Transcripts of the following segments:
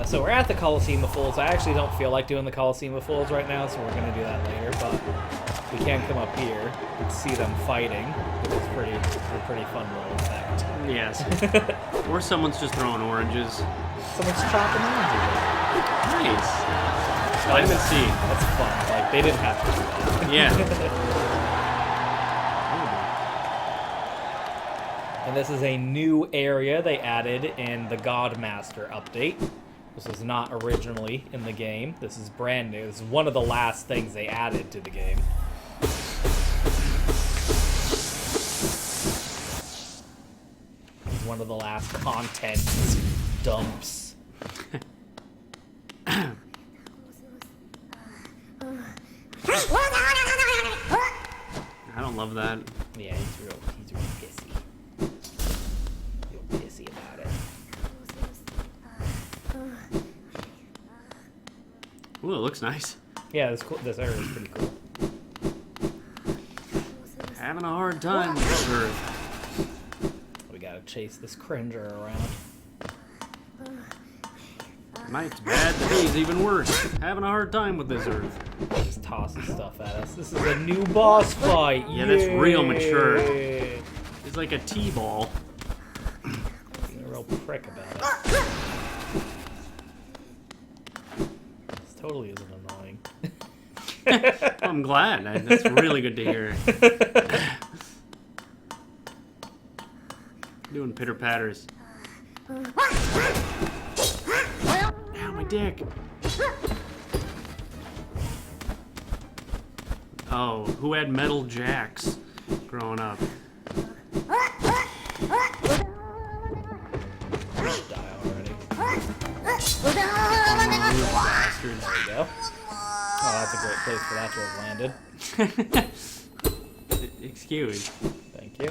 so we're at the Coliseum of Fools. I actually don't feel like doing the Coliseum of Fools right now, so we're going to do that later, but we can come up here and see them fighting, which is a pretty fun little effect. Yes. Or someone's just throwing oranges. Someone's chopping oranges. Nice. Vitamin C. That's fun. Like, they didn't have to do that. Yeah. And this is a new area they added in the Godmaster update. This was not originally in the game. This is brand new. This is one of the last things they added to the game. It's one of the last content dumps. I don't love that. Yeah, he's real pissy. Real pissy about it. Ooh, it looks nice. Yeah, this area is pretty cool. Having a hard time with this earth. We gotta chase this cringer around. Night's bad, the day's even worse. Having a hard time with this earth. Just tosses stuff at us. This is a new boss fight. Yeah, that's real mature. It's like a T-ball. Being a real prick about it. This totally isn't annoying. I'm glad. That's really good to hear. Doing pitter patters. Ow, my dick. Oh, who had metal jacks growing up? Die already. Bastards. There you go. Oh, that's a great place for that to have landed. Excuse. Thank you.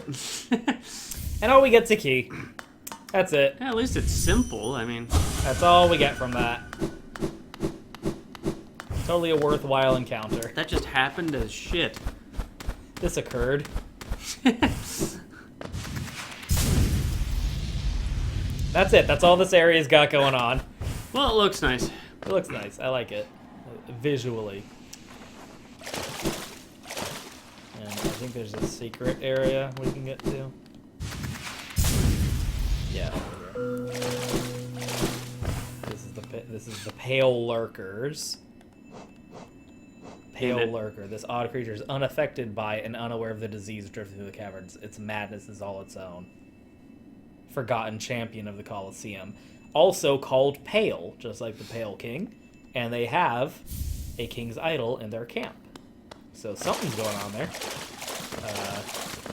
And oh, we get to key. That's it. Yeah, at least it's simple. I mean, That's all we get from that. Totally a worthwhile encounter. that just happened as shit. This occurred. That's it. That's all this area's got going on. Well, it looks nice. It looks nice. I like it. Visually. And I think there's a secret area we can get to. Yeah, over here. This is the Pale Lurkers. Pale Lurker. This odd creature is unaffected by and unaware of the disease drifting through the caverns. Its madness is all its own. Forgotten champion of the Colosseum. Also called Pale, just like the Pale King. And they have a King's Idol in their camp. So something's going on there.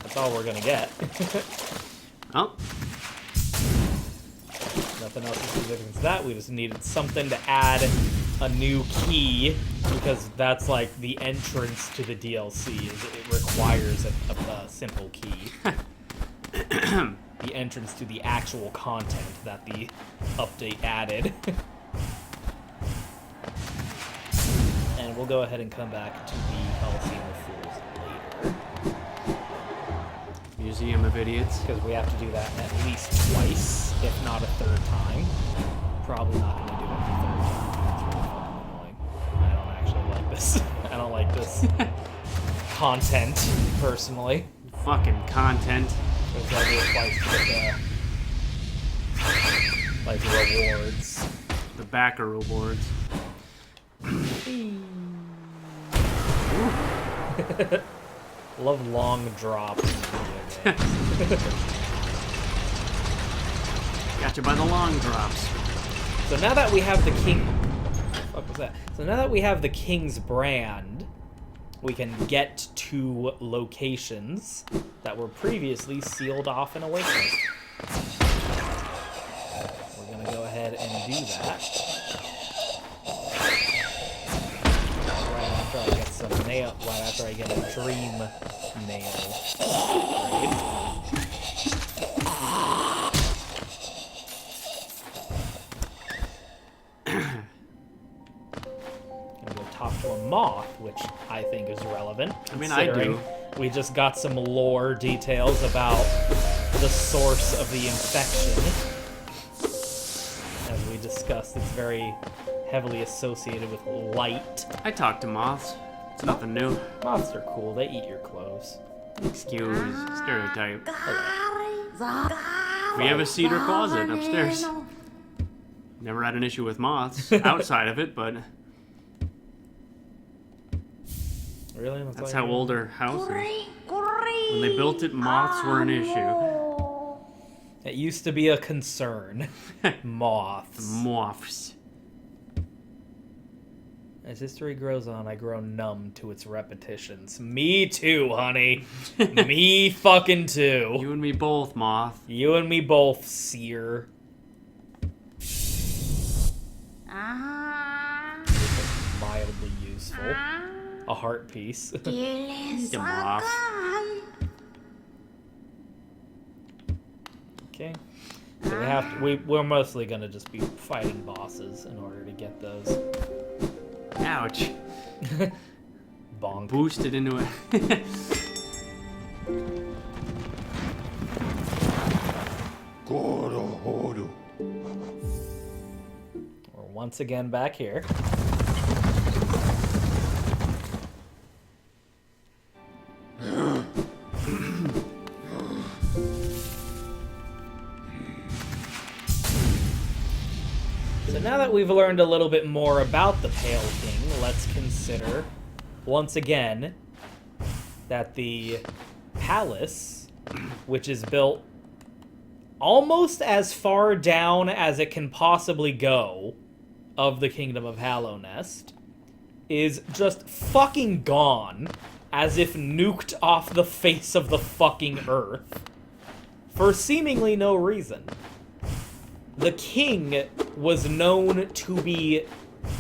That's all we're going to get. Oh, Nothing else is significant to that. We just needed something to add a new key, because that's like the entrance to the DLC. Is it requires a simple key. The entrance to the actual content that the update added. And we'll go ahead and come back to the Coliseum of Fools later, Museum of Idiots. because we have to do that at least twice, if not a third time. Probably not going to do it the third time. It's really fucking annoying. I don't actually like this. I don't like this content, personally. Fucking content. Because I do it twice to get the, like, rewards. The backer rewards. Love long drops in video games. Gotcha by the long drops. So now that we have the king... What the fuck was that? So now that we have the king's brand, we can get to locations that were previously sealed off in a waitlist. We're gonna go ahead and do that. Right after I get some nail... Right after I get a dream nail. Right? Talk to a moth, which I think is relevant. I mean, I do. We just got some lore details about the source of the infection, as we discussed, it's very heavily associated with light. I talk to moths. It's nothing new. Moths are cool. They eat your clothes. Excuse stereotype. We have a cedar closet upstairs. Never had an issue with moths outside of it, but Really? that's how old our house is. When they built it, moths were an issue. It used to be a concern. Moths. Moths. As history grows on, I grow numb to its repetitions. Me too, honey. Me fucking too. You and me both, moth. You and me both, seer. Mildly useful. A heart piece. You moth. Okay. So we're mostly gonna just be fighting bosses in order to get those. Ouch. Bonk. Boosted into it. We're once again back here. So now that we've learned a little bit more about the Pale King, let's consider, once again, that the palace, which is built almost as far down as it can possibly go of the Kingdom of Hallownest, is just fucking gone, as if nuked off the face of the fucking earth, for seemingly no reason. The king was known to be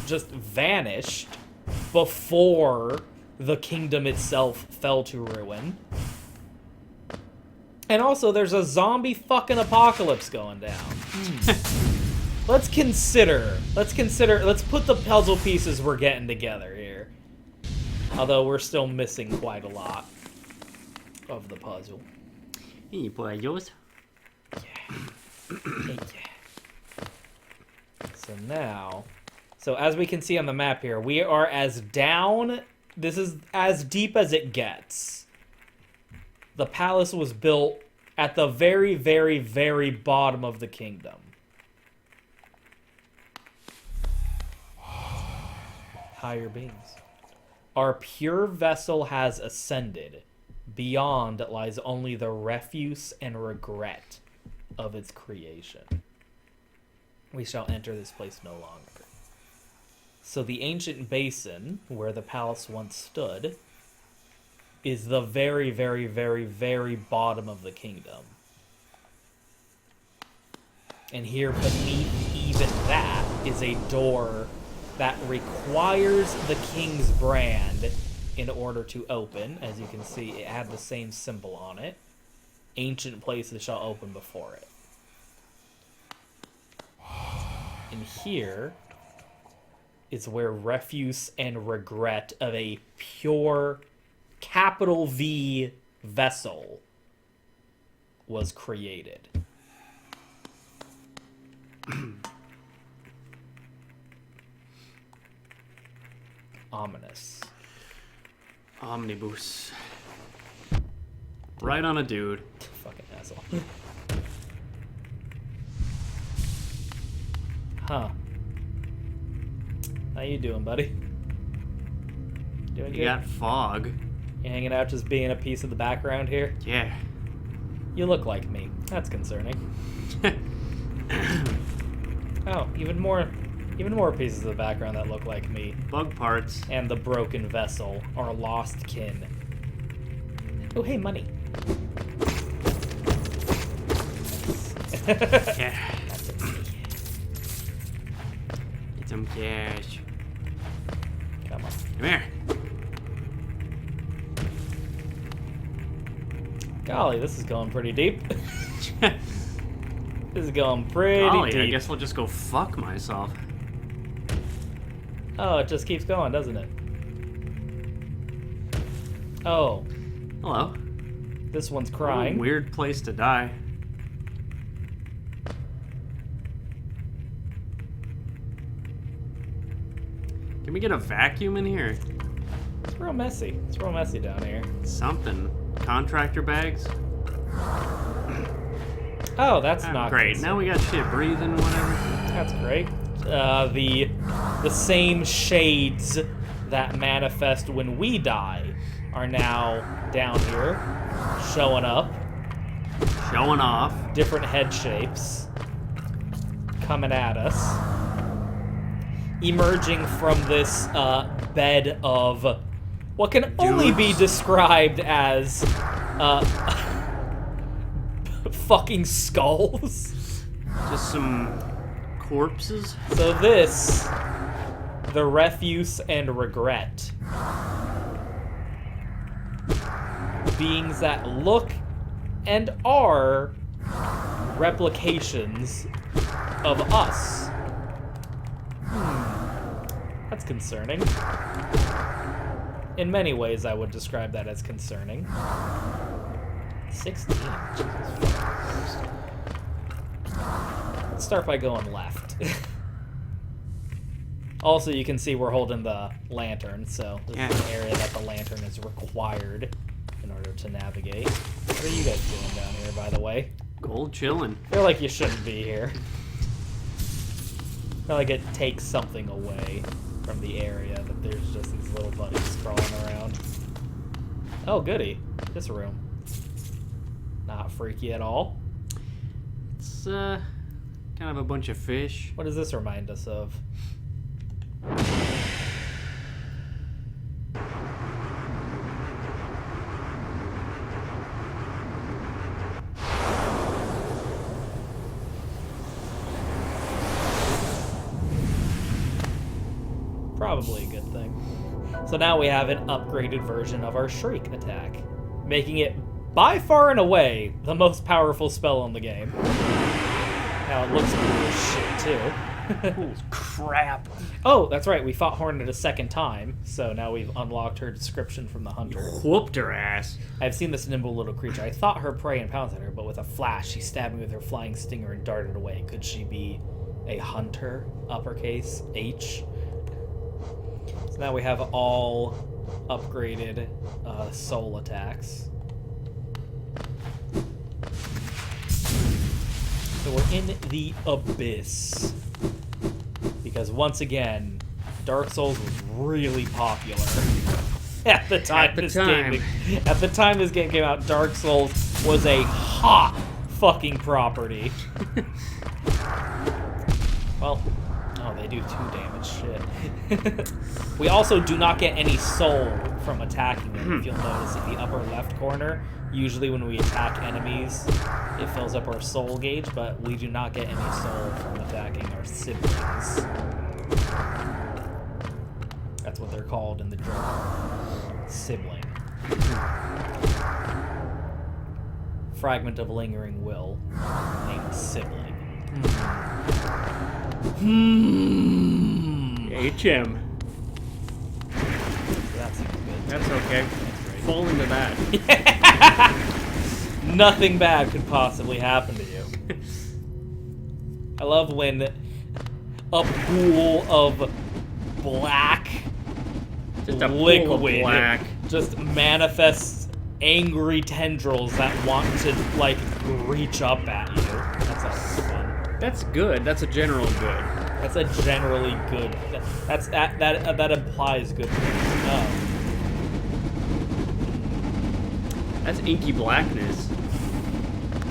just vanished before the kingdom itself fell to ruin. And also, there's a zombie fucking apocalypse going down. Let's put the puzzle pieces we're getting together here. Although we're still missing quite a lot of the puzzle. Hey, puzzles. Yeah. So as we can see on the map here, we are as down, this is as deep as it gets. The palace was built at the very, very, very bottom of the kingdom. Higher beings. Our pure vessel has ascended. Beyond lies only the refuse and regret of its creation. We shall enter this place no longer. So the ancient basin, where the palace once stood, is the very, very, very, very bottom of the kingdom. And here beneath even that is a door that requires the king's brand in order to open. As you can see, it had the same symbol on it. Ancient places shall open before it. And here is where refuse and regret of a pure capital V vessel was created. Ominous. Omnibus. Right on a dude. Fucking asshole. Huh. How you doing, buddy? Doing good? You got fog. You hanging out just being a piece of the background here? Yeah. You look like me. That's concerning. Oh, even more pieces of the background that look like me. Bug parts. And the broken vessel, our lost kin. Oh, hey, money. Yeah. Get some cash. Come on. Come here. Golly, this is going pretty deep. This is going pretty Golly, deep. I guess I'll just go fuck myself. Oh, it just keeps going, doesn't it? Oh. Hello. This one's What a crying. weird place to die. we get a vacuum in here? It's real messy. It's real messy down here. Something. Contractor bags? Oh, that's not great. Now we got shit breathing, whatever. That's great. The same shades that manifest when we die are now down here, showing up. Showing off. Different head shapes coming at us. Emerging from this bed of what can only be described as fucking skulls. Just some corpses. So this, the refuse and regret. Beings that look and are replications of us. That's concerning. In many ways, I would describe that as concerning. 16. Let's start by going left. Also, you can see we're holding the lantern, so this is an area that the lantern is required in order to navigate. What are you guys doing down here, by the way? Gold chillin'. I feel like you shouldn't be here. I feel like it takes something away from the area that there's just these little buddies crawling around. Oh, goody. This room. Not freaky at all. It's, kind of a bunch of fish. What does this remind us of? Probably a good thing. So now we have an upgraded version of our Shriek attack, making it by far and away the most powerful spell in the game. Now it looks cool as shit too. Holy crap. Oh, that's right, we fought Hornet a second time, so now we've unlocked her description from the hunter. Whooped her ass. I've seen this nimble little creature. I thought her prey and pounced at her, but with a flash, she stabbed me with her flying stinger and darted away. Could she be a hunter? Uppercase H. So now we have all upgraded soul attacks. So we're in the abyss. Because once again, Dark Souls was really popular. At the time this game came out, Dark Souls was a hot fucking property. Well, oh, they do 2 damage. Shit. We also do not get any soul from attacking them. If you'll notice in the upper left corner, usually when we attack enemies, it fills up our soul gauge, but we do not get any soul from attacking our siblings. That's what they're called in the journal. Sibling. Fragment of lingering will named sibling. HM. That seems good. That's okay. Fall into that. Nothing bad could possibly happen to you. I love when a pool of black Just a liquid pool of black. just manifests angry tendrils that want to, like, reach up at you. That's always fun. That's good. That's a general good. That's a generally good. That implies good things. Oh. That's inky blackness.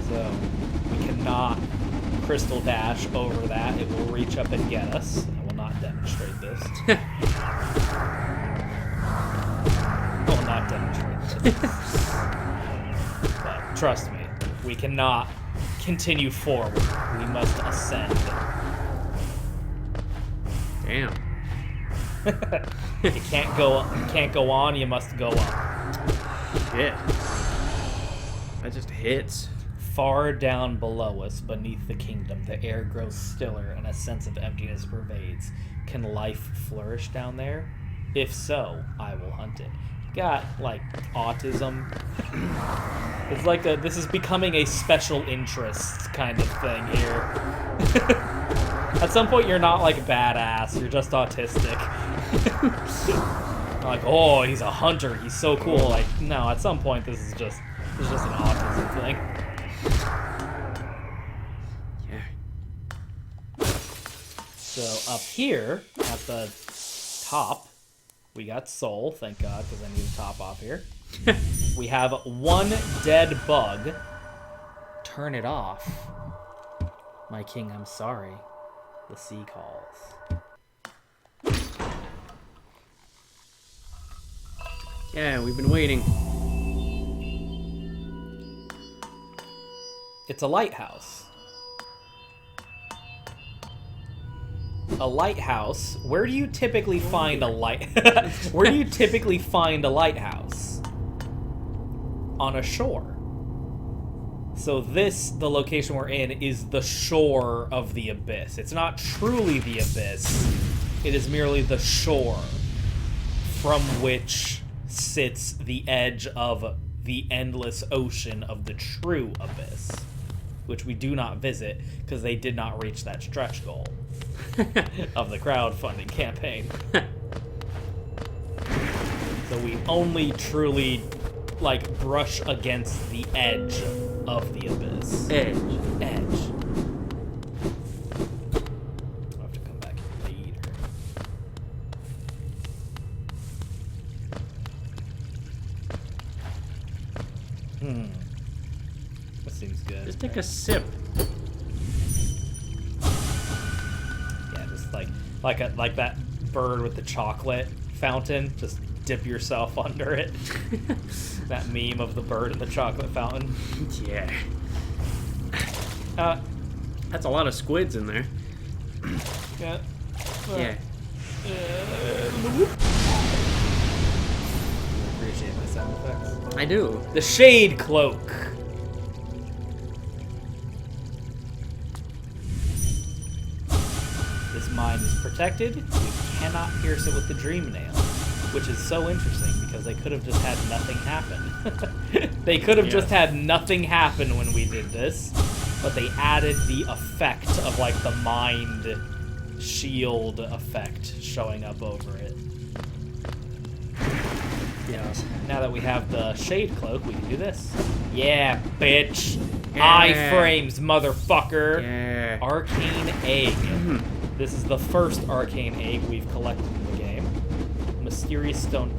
So we cannot crystal dash over that. It will reach up and get us. I will not demonstrate this. I will not demonstrate this. But trust me, we cannot continue forward. We must ascend. Damn. You can't go on, you must go up. Shit. That just hits. Far down below us, beneath the kingdom, the air grows stiller and a sense of emptiness pervades. Can life flourish down there? If so, I will hunt it. Got, like, autism. It's like this is becoming a special interest kind of thing here. At some point, you're not, like, badass. You're just autistic. Like, oh, he's a hunter. He's so cool. Like, no, at some point this is just an autism thing. Yeah. So up here at the top, we got Soul. Thank God, because I need to top off here. We have one dead bug. Turn it off. My king, I'm sorry. The sea calls. Yeah, we've been waiting. It's a lighthouse. A lighthouse. Where do you typically find a light? Where do you typically find a lighthouse? On a shore. So the location we're in, is the shore of the abyss. It's not truly the abyss. It is merely the shore from which sits the edge of the endless ocean of the true abyss, which we do not visit because they did not reach that stretch goal of the crowdfunding campaign. So we only truly, like, brush against the edge of the abyss. Edge. I'll have to come back later. That seems good. Just take a sip. Yeah, just like that bird with the chocolate fountain. Just dip yourself under it. That meme of the bird in the chocolate fountain. Yeah. That's a lot of squids in there. Yeah. Yeah. Appreciate my sound effects. I do. The Shade Cloak. This mine is protected. We cannot pierce it with the Dream Nail, which is so interesting because they could have just had nothing happen. They could have just had nothing happen when we did this, but they added the effect of, like, the mind shield effect showing up over it. Yes. Now that we have the Shade Cloak, we can do this. Yeah, bitch. Yeah. Iframes, motherfucker. Yeah. Arcane Egg. This is the first Arcane Egg we've collected in the game. Mysterious stone.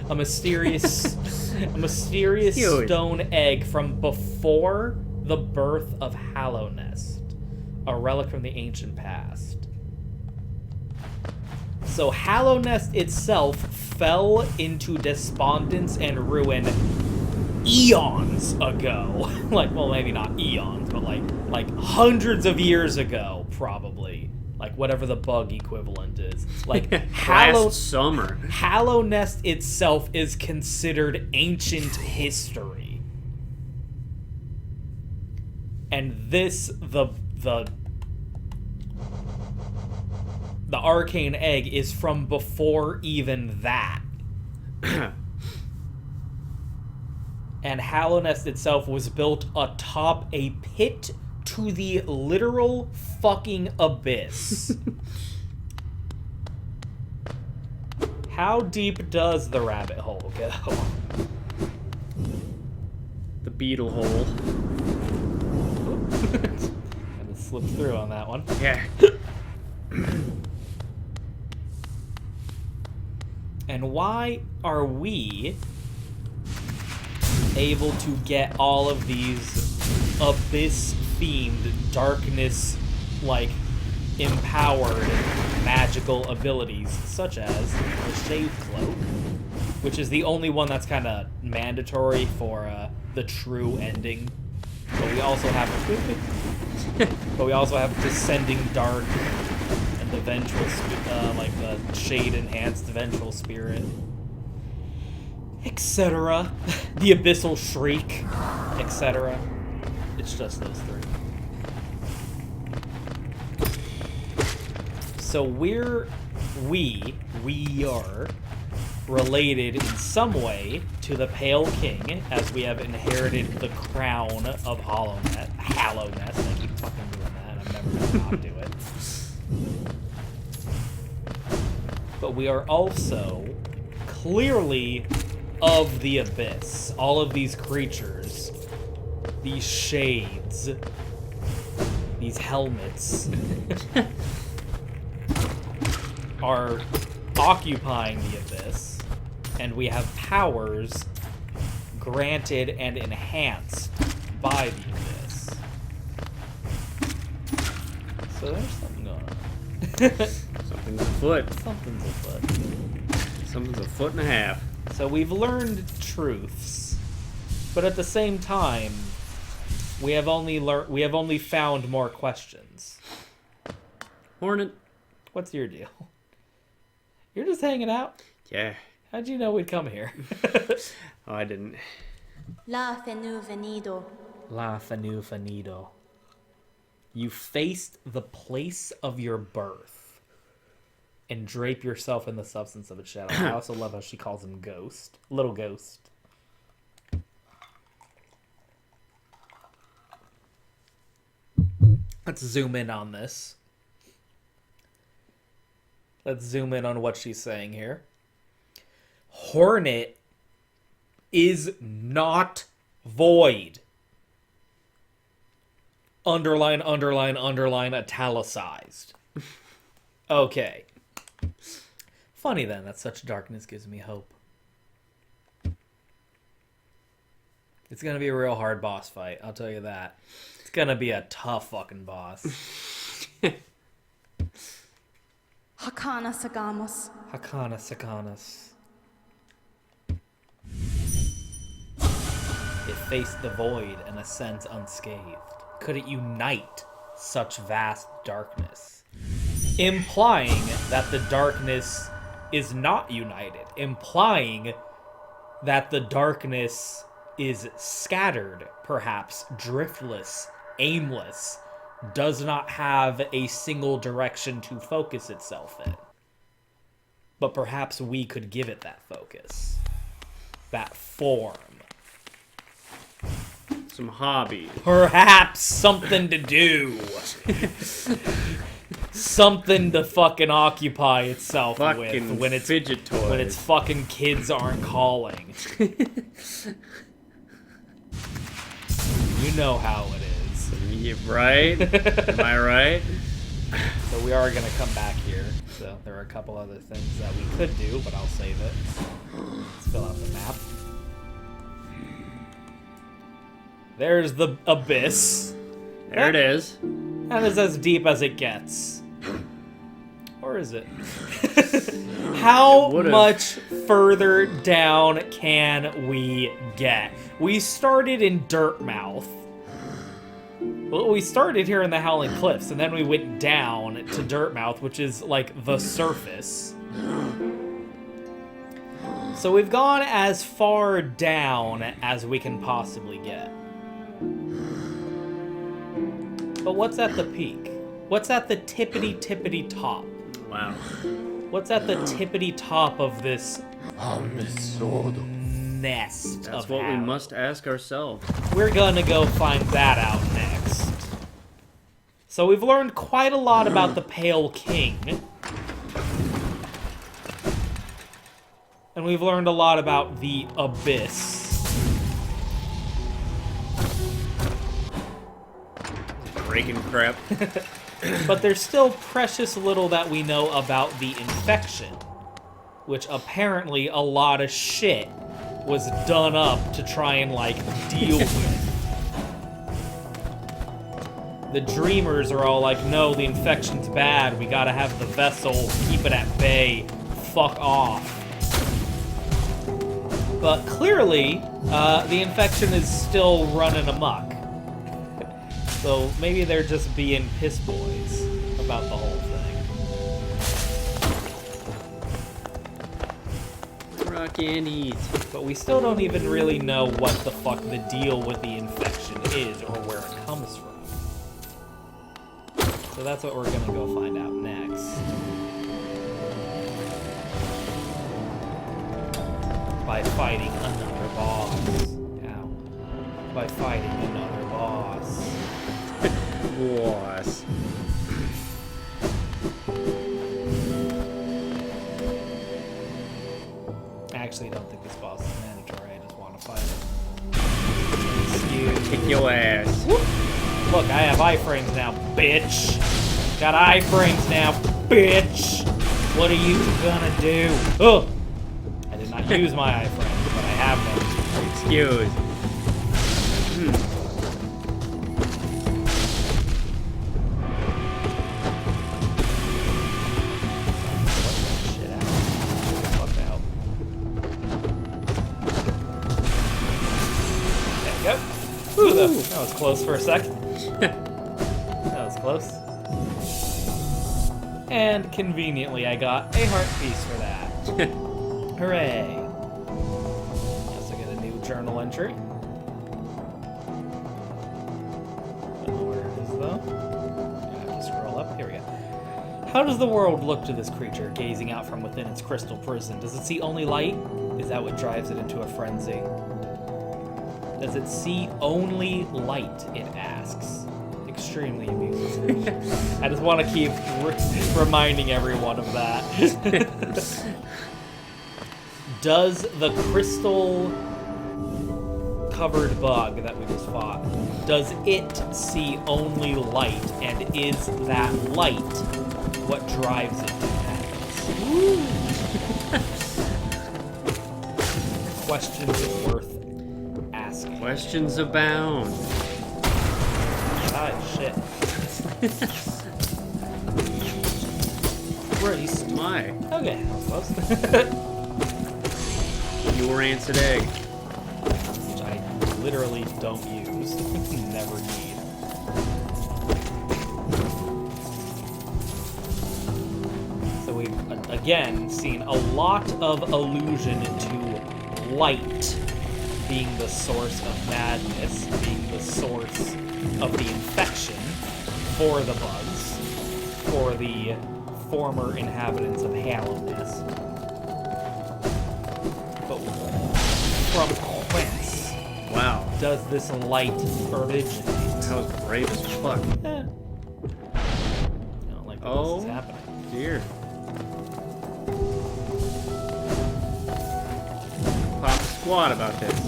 A mysterious Huge. stone egg from before the birth of Hallownest, a relic from the ancient past. So Hallownest itself fell into despondence and ruin eons ago. Like, well, maybe not eons, but like hundreds of years ago, probably. Like, whatever the bug equivalent is. Like, Last summer. Hallownest itself is considered ancient history. And this, the Arcane Egg is from before even that. And Hallownest itself was built atop a pit to the literal fucking abyss. How deep does the rabbit hole go? The beetle hole. Had to slip through on that one. Yeah. And why are we able to get all of these abyss-themed, darkness, like, empowered magical abilities, such as the Shade Cloak, which is the only one that's kind of mandatory for the true ending. But we also have Descending Dark and the Vengeful, like the Shade-enhanced Vengeful Spirit, etc. The Abyssal Shriek, etc. It's just those three. So we are related in some way to the Pale King, as we have inherited the crown of Hallownest. I keep fucking doing that. I'm never gonna not do it. But we are also clearly of the abyss. All of these creatures, these shades, these helmets are occupying the abyss, and we have powers granted and enhanced by the abyss. So there's something going on. Something's afoot. Something's afoot. Something's a foot and a half. So we've learned truths, but at the same time, we have only found more questions. Hornet. What's your deal? You're just hanging out? Yeah. How'd you know we'd come here? Oh, I didn't. La fenu venido. La fenu finido. You faced the place of your birth and drape yourself in the substance of its shadow. I also love how she calls him Ghost. Little Ghost. Let's zoom in on this. Let's zoom in on what she's saying here. Hornet is not void. Underline, underline, underline, italicized. Okay. Funny then that such darkness gives me hope. It's gonna be a real hard boss fight, I'll tell you that. It's gonna be a tough fucking boss. Hakana sagamos. Hakana Sakanas. It faced the void and ascends unscathed. Could it unite such vast darkness? Implying that the darkness is not united. Implying that the darkness is scattered, perhaps driftless, aimless, does not have a single direction to focus itself in. But perhaps we could give it that focus, that form. Some hobbies. Perhaps something to do. Something to fucking occupy itself Fucking with when it's fidget toys. when its fucking kids aren't calling. You know how it is. Yeah, right? Am I right? So we are gonna come back here. So there are a couple other things that we could do, but I'll save it. Let's fill out the map. There's the abyss. There it is. That is as deep as it gets. Or is it? How much further down can we get? We started in Dirtmouth. Well, we started here in the Howling Cliffs, and then we went down to Dirtmouth, which is like the surface. So we've gone as far down as we can possibly get. But what's at the peak? What's at the tippity top? Wow. What's at the tippity top of this nest That's of what we hounds? must ask ourselves. We're gonna go find that out next. So we've learned quite a lot about the Pale King. And we've learned a lot about the Abyss. Breaking crap. But there's still precious little that we know about the infection, which apparently a lot of shit was done up to try and, like, deal with. The Dreamers are all like, no, the infection's bad, we gotta have the vessel, keep it at bay, fuck off. But clearly, the infection is still running amok. So maybe they're just being piss boys about the whole thing. Rock and eat. But we still don't even really know what the fuck the deal with the infection is or where it comes from. So that's what we're gonna go find out next. By fighting another boss. Ow. By fighting another boss. Boss. I actually don't think this boss is mandatory. I just want to fight it. Excuse. Kick your ass. Look, I have iframes now, bitch. Got iframes now, bitch. What are you gonna do? Oh! I did not use my iframes, but I have them. Excuse. Shit out. Fuck out. There we go. Ooh, that was close for a second. That was close. And conveniently, I got a heart piece for that. Hooray! Also get a new journal entry. Don't know where it is though. I have to scroll up. Here we go. How does the world look to this creature gazing out from within its crystal prison? Does it see only light? Is that what drives it into a frenzy? Does it see only light? It asks. Extremely amusing. I just want to keep reminding everyone of that. Does the crystal covered bug that we just fought, does it see only light, and is that light what drives it to madness? Questions worth asking. Questions abound. Ah, shit. Christ. My. Okay, that was close. Your rancid egg. Which I literally don't use. Never need. So we've, again, seen a lot of allusion to light being the source of madness, being the source of the infection for the bugs, for the former inhabitants of Hallow Nest. But from whence Wow. does this light originate? That was brave as fuck. I don't like that Oh. this is happening. Dear. Pop a squat about this.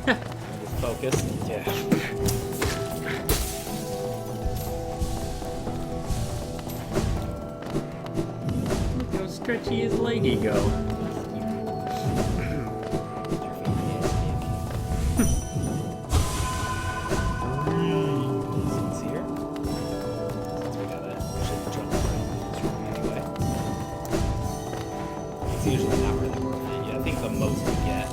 Just focus. Yeah. Look how stretchy his leggy go. Since here, since we gotta shit jump around this room anyway, it's usually not really worth it. Yeah, I think the most you get,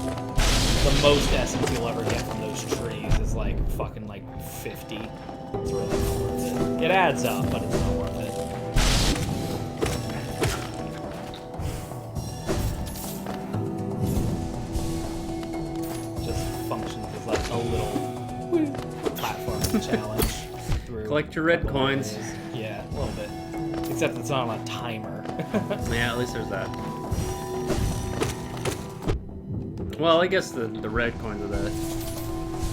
the most essence you'll ever get from those trees is like fucking like 50. It's really not worth it. It adds up, but it's not worth it. Just functions as like a little platforming challenge. Through Collect your a red couple coins. areas. Yeah, a little bit. Except it's not on a timer. Yeah, at least there's that. Well, I guess the red coins are the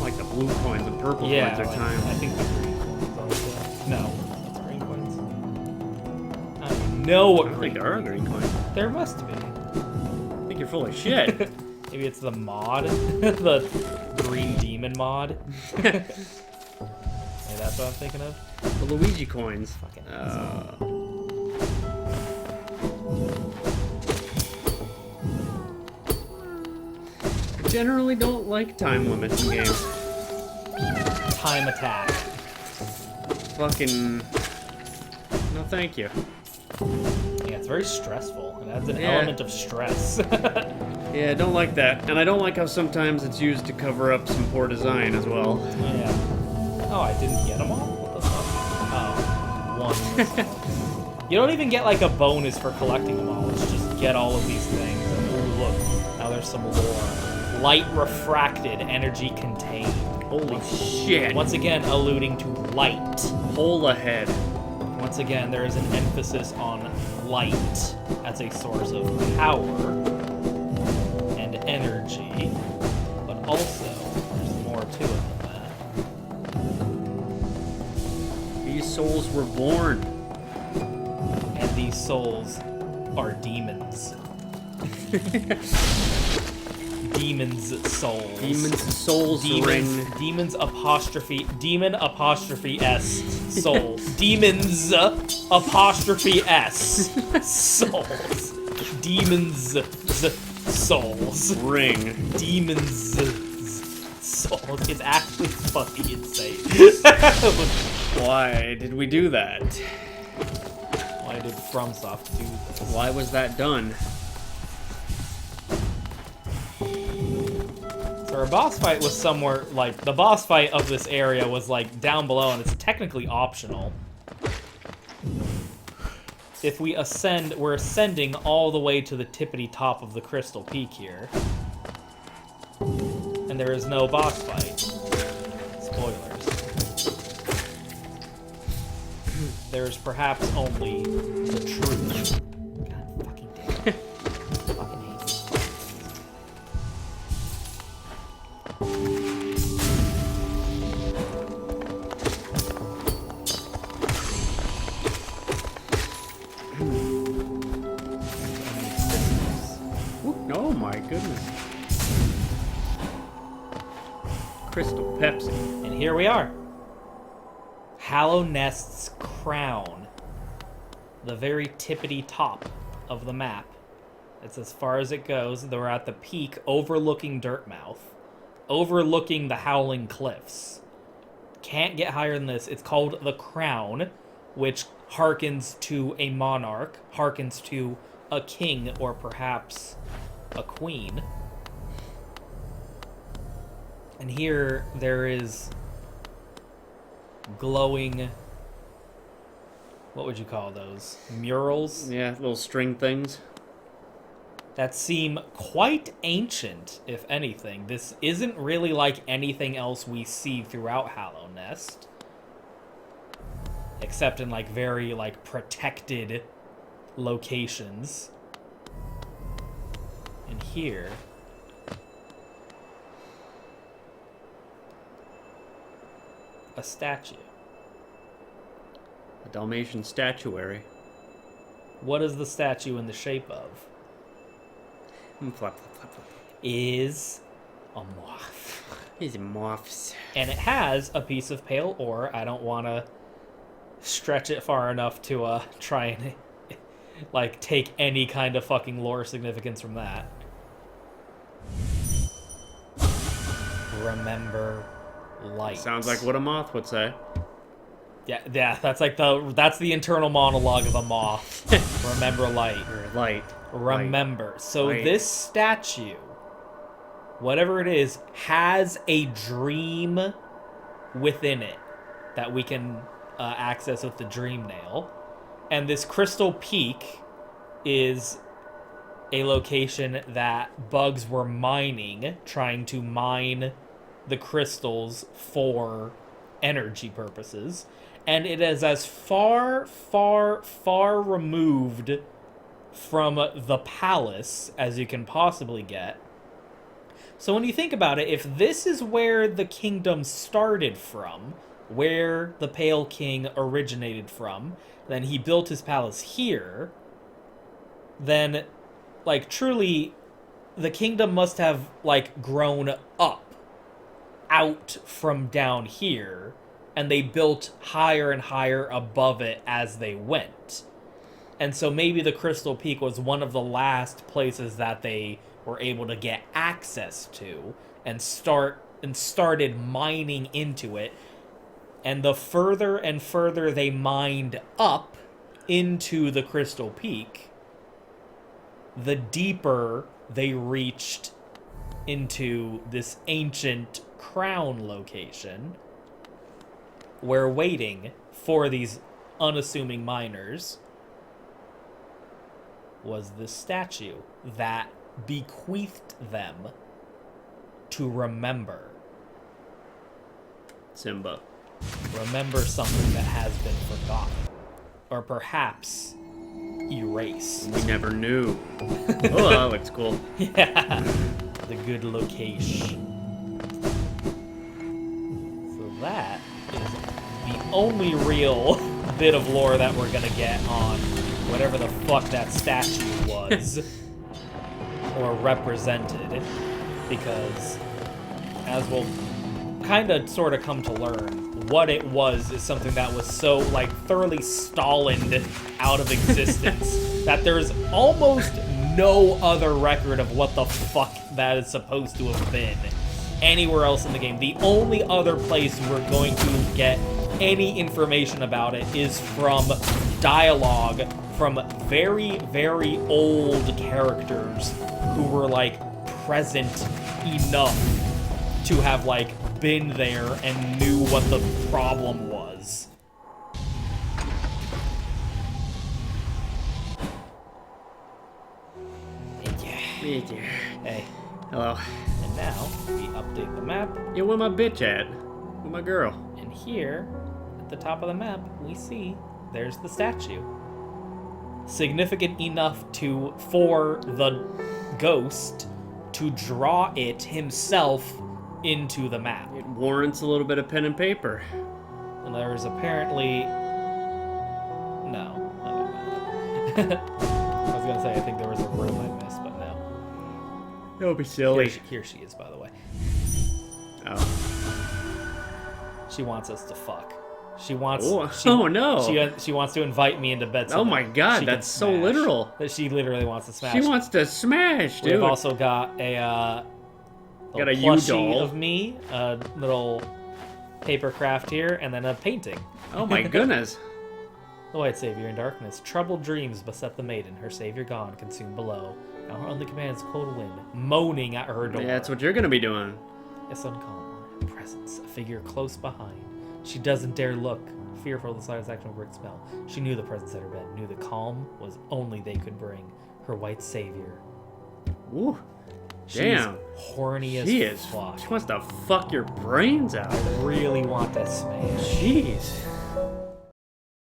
like the blue coins and purple Yeah, coins are like, timed. I think the green coins also. No, it's green coins. I don't know I what don't green. think there are green coins. There must be. I think you're full of shit. Maybe it's the mod, the green demon mod. Maybe that's what I'm thinking of. The Luigi coins. Fucking I generally don't like time limits in games. Time attack. Fucking. No, thank you. Yeah, it's very stressful. It adds an Yeah. element of stress. Yeah, I don't like that. And I don't like how sometimes it's used to cover up some poor design as well. Yeah. Oh, I didn't get them all? What the fuck? Oh, one. You don't even get like a bonus for collecting them all. It's just get all of these things. And ooh, look, now there's some lore. Light refracted, energy contained. Holy shit. Once again, alluding to light. Hole ahead. Once again, there is an emphasis on light as a source of power and energy, but also there's more to it than that. These souls were born. these souls are demons. Demons' souls. Demons' souls ring. Demon apostrophe S soul. Demons apostrophe S souls. Demons' souls. Ring. Demons' souls. It's actually fucking insane. Why did we do that? Why did FromSoft do this? Why was that done? So our boss fight was somewhere, like, the boss fight of this area was, like, down below, and it's technically optional. If we ascend, we're ascending all the way to the tippity top of the Crystal Peak here. And there is no boss fight. Spoilers. There is perhaps only the truth. God fucking damn it. Fucking hate this. Oh my goodness. Crystal Pepsi. And here we are. Hallow Nest's crown. The very tippity top of the map. It's as far as it goes. We're at the peak overlooking Dirtmouth. Overlooking the Howling Cliffs. Can't get higher than this. It's called the Crown, which harkens to a monarch, harkens to a king, or perhaps a queen. And here there is glowing, what would you call those? Murals? Yeah, little string things. That seem quite ancient, if anything. This isn't really like anything else we see throughout Hallow Nest. Except in, like, very, like, protected locations. And here... a statue. A Dalmatian statuary. What is the statue in the shape of? Flap, flap, flap, flap. Is a moth. These moths. And it has a piece of pale ore. I don't want to stretch it far enough to try and like take any kind of fucking lore significance from that. Remember light. Sounds like what a moth would say. Yeah, that's like that's the internal monologue of a moth. Remember light. Or light. Remember. Light. So Light. this statue, whatever it is, has a dream within it that we can access with the dream nail. And this Crystal Peak is a location that bugs were mining, trying to mine the crystals for energy purposes. And it is as far, far, far removed from the palace as you can possibly get. So when you think about it, if this is where the kingdom started from, where the Pale King originated from, then he built his palace here, then, like, truly, the kingdom must have, like, grown up out from down here, and they built higher and higher above it as they went. And so maybe the Crystal Peak was one of the last places that they were able to get access to and started mining into it. And the further and further they mined up into the Crystal Peak, the deeper they reached into this ancient crown location, where waiting for these unassuming miners was this statue that bequeathed them to remember. Simba. Remember something that has been forgotten. Or perhaps erased. We never knew. Oh, that looks cool. Yeah. The good location. So that is the only real bit of lore that we're gonna get on whatever the fuck that statue was or represented, because as we'll kind of sort of come to learn, what it was is something that was so like thoroughly Stalined out of existence that there's almost no other record of what the fuck that is supposed to have been anywhere else in the game. The only other place we're going to get any information about it is from dialogue from very, very old characters who were like present enough to have like been there and knew what the problem was. Hey. Hello. And now we update the map. Yeah, where my bitch at? Where my girl? And here, at the top of the map, we see there's the statue. Significant enough for the ghost to draw it himself into the map. It warrants a little bit of pen and paper. And there's apparently... No. I was gonna say, I think there was a room I missed, but no. That would be silly. Here she is, by the way. Oh. She wants us to fuck. She wants... Oh no! She wants to invite me into bed. Oh my god, that's so literal. That she literally wants to smash. She wants to smash, dude. We've also got a got a plushie U-doll of me, a little paper craft here, and then a painting. Oh my goodness. The white savior in darkness. Troubled dreams beset the maiden, her savior gone, consumed below. Now her only command is cold wind, moaning at her door. Yeah, that's what you're gonna be doing. It's uncalm. Presence, a figure close behind. She doesn't dare look, fearful of the slightest action of brick spell. She knew the presence at her bed, knew the calm was only they could bring. Her white savior. Ooh. She's Damn. horny as fuck. She wants to fuck your brains out. I really want to smash. Jeez.